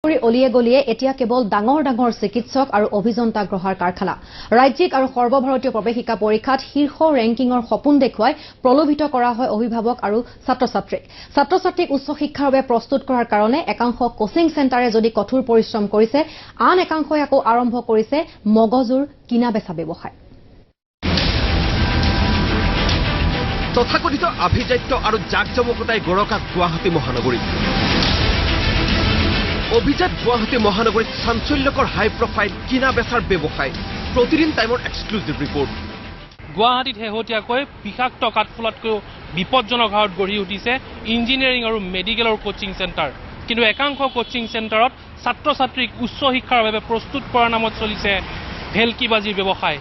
অলিয়ে গলিয়ে এতিয়া কেৱল ডাঙৰ ডাঙৰ চিকিৎসক আৰু অভিযন্তা গ্ৰহাৰ কাৰখানা ৰাজ্যিক আৰু সৰ্বভাৰতীয় প্ৰৱেশিকা পৰীক্ষাত শীৰ্ষ ৰেংকিঙৰ সপোন দেখুৱাই প্ৰলোভিত কৰা হয় অভিভাৱক আৰু ছাত্ৰ-ছাত্ৰীক উচ্চ শিক্ষাৰ বাবে প্ৰস্তুত কৰাৰ কাৰণে একাংশ কোচিং চেণ্টাৰে যদি কঠোৰ পৰিশ্ৰম কৰিছে আন একাংশই আকৌ আৰম্ভ কৰিছে মগজুৰ কিনা বেচা ব্যৱসায় তথাকথিত আভিজাত্য আৰু জাকজমকতাই গৰকা গুৱাহাটী মহানগৰী অভিজাত গুৱাহাটী মহানগৰীত চাঞ্চল্যকৰ হাই প্ৰফাইল কিনা বেচাৰ ব্যৱসায় প্ৰতিদিন টাইমৰ এক্সক্লুচিভ ৰিপৰ্ট গুৱাহাটীত শেহতীয়াকৈ বিষাক্ত কাঠফুলাতকৈ বিপদজনক হাৰত গঢ়ি উঠিছে ইঞ্জিনিয়াৰিং আৰু মেডিকেলৰ কোচিং চেণ্টাৰ কিন্তু একাংশ কোচিং চেণ্টাৰত ছাত্ৰ-ছাত্ৰীক উচ্চ শিক্ষাৰ বাবে প্ৰস্তুত কৰাৰ নামত চলিছে ভেলকিবাজিৰ ব্যৱসায়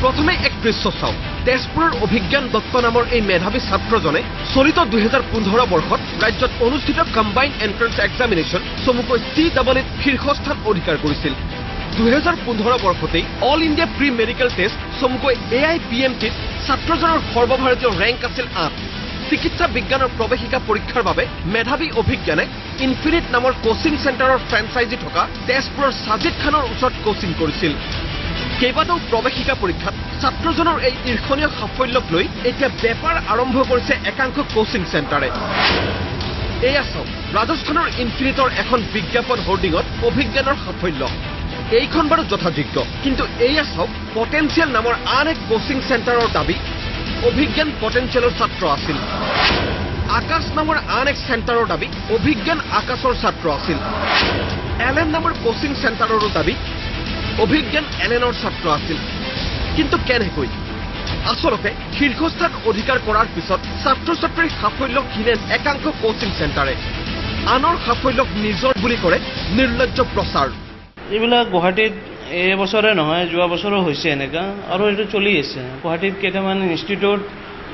প্ৰথমে এক দৃশ্য চাওক তেজপুৰৰ অভিজ্ঞান দত্ত নামৰ এই মেধাৱী ছাত্ৰজনে চলিত 2015 বৰ্ষত ৰাজ্যত অনুষ্ঠিত কম্বাইণ্ড এণ্ট্ৰেন্স এক্সামিনেশ্যন চমুকৈ CEEত শীৰ্ষস্থান অধিকাৰ কৰিছিল 2015 বৰ্ষতেই all India pre medical test চমুকৈ AIPMTত ছাত্ৰজনৰ সৰ্বভাৰতীয় ৰেংক আছিল 8 চিকিৎসা বিজ্ঞানৰ প্ৰৱেশিকা পৰীক্ষাৰ বাবে মেধাৱী অভিজ্ঞানে ইনফিনিট নামৰ কোচিং চেণ্টাৰৰ ফ্ৰেঞ্চাইজি থকা তেজপুৰৰ সাজিদ খানৰ ওচৰত কোচিং কৰিছিল কেইবাটাও প্ৰৱেশিকা পৰীক্ষাত ছাত্ৰজনৰ এই ঈৰ্ষণীয় সাফল্যক লৈ এতিয়া বেপাৰ আৰম্ভ কৰিছে একাংশ কোচিং চেণ্টাৰে এয়া চাওক ৰাজস্থানৰ ইনফিনিটৰ এখন বিজ্ঞাপন হোৰ্ডিঙত অভিজ্ঞানৰ সাফল্য এইখন বাৰু যথাযোগ্য কিন্তু এয়া চাওক পটেঞ্চিয়েল নামৰ আন এক কোচিং চেণ্টাৰৰ দাবী অভিজ্ঞান পটেঞ্চিয়েলৰ ছাত্ৰ আছিল আকাশ নামৰ আন এক চেণ্টাৰৰ দাবী অভিজ্ঞান আকাশৰ ছাত্ৰ আছিল এলেন নামৰ কোচিং চেণ্টাৰৰো দাবী অভিজ্ঞান এলেনৰ ছাত্ৰ আছিল কিন্তু কেনেকৈ আসলতে শীৰ্ষস্থান অধিকাৰ কৰাৰ পিছত ছাত্ৰ-ছাত্ৰীৰ সাফল্য কিনে একাংশ কোচিং চেণ্টাৰে আনৰ সাফল্যক নিজৰ বুলি কৰে নিৰ্লজ্জ প্ৰচাৰ এইবিলাক গুৱাহাটীত এই বছৰে নহয় যোৱা বছৰো হৈছে এনেকা আৰু এইটো চলি আছে গুৱাহাটীত কেইটামান ইনষ্টিটিউট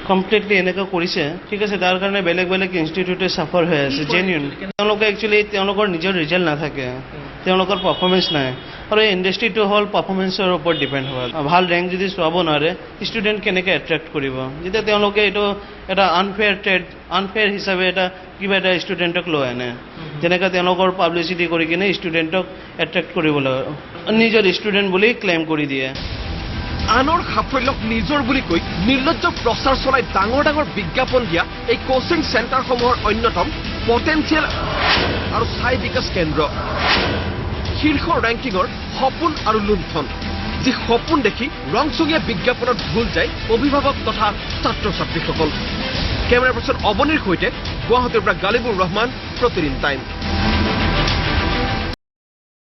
কমপ্লিটলি এনেকা কৰিছে ঠিক আছে তাৰ কাৰণে বেলেগ বেলেগ ইনষ্টিটিউটে সাফাৰ হৈ আছে জেনুইন তেওঁলোকে একচুৱেলি তেওঁলোকৰ নিজৰ ৰিজাল্ট নাথাকে তেওঁলোকৰ পাৰফৰ্মেন্স নাই আৰু এই ইণ্ডাষ্ট্ৰিটো হ'ল পাৰফৰ্মেন্সৰ ওপৰত ডিপেণ্ড হয় ভাল ৰেংক যদি চোৱাব নোৱাৰে ষ্টুডেণ্ট কেনেকৈ এট্ৰেক্ট কৰিব যেতিয়া তেওঁলোকে এইটো এটা আনফেয়াৰ হিচাপে কিবা এটা ষ্টুডেণ্টক লৈ আনে যেনেকৈ তেওঁলোকৰ পাব্লিচিটি কৰি কিনে ষ্টুডেণ্টক এট্ৰেক্ট কৰিবলৈ নিজৰ ষ্টুডেণ্ট বুলি ক্লেইম কৰি দিয়ে আনৰ সাফল্যক নিজৰ বুলি কৈ নিৰ্লজ্জ প্ৰচাৰ চলাই ডাঙৰ ডাঙৰ বিজ্ঞাপন দিয়া এই কোচিং চেণ্টাৰসমূহৰ অন্যতম পটেঞ্চিয়েল আৰু চাই বিকাশ কেন্দ্ৰ শীৰ্ষ ৰেংকিঙৰ সপোন আৰু লুণ্ঠন যি সপোন দেখি ৰংচঙীয়া বিজ্ঞাপনত ভুল যায় অভিভাৱক তথা ছাত্ৰ-ছাত্ৰীসকল কেমেৰা পাৰ্চন অৱনীৰ সৈতে গুৱাহাটীৰ পৰা গালিবুৰ ৰহমান প্ৰতিদিন টাইম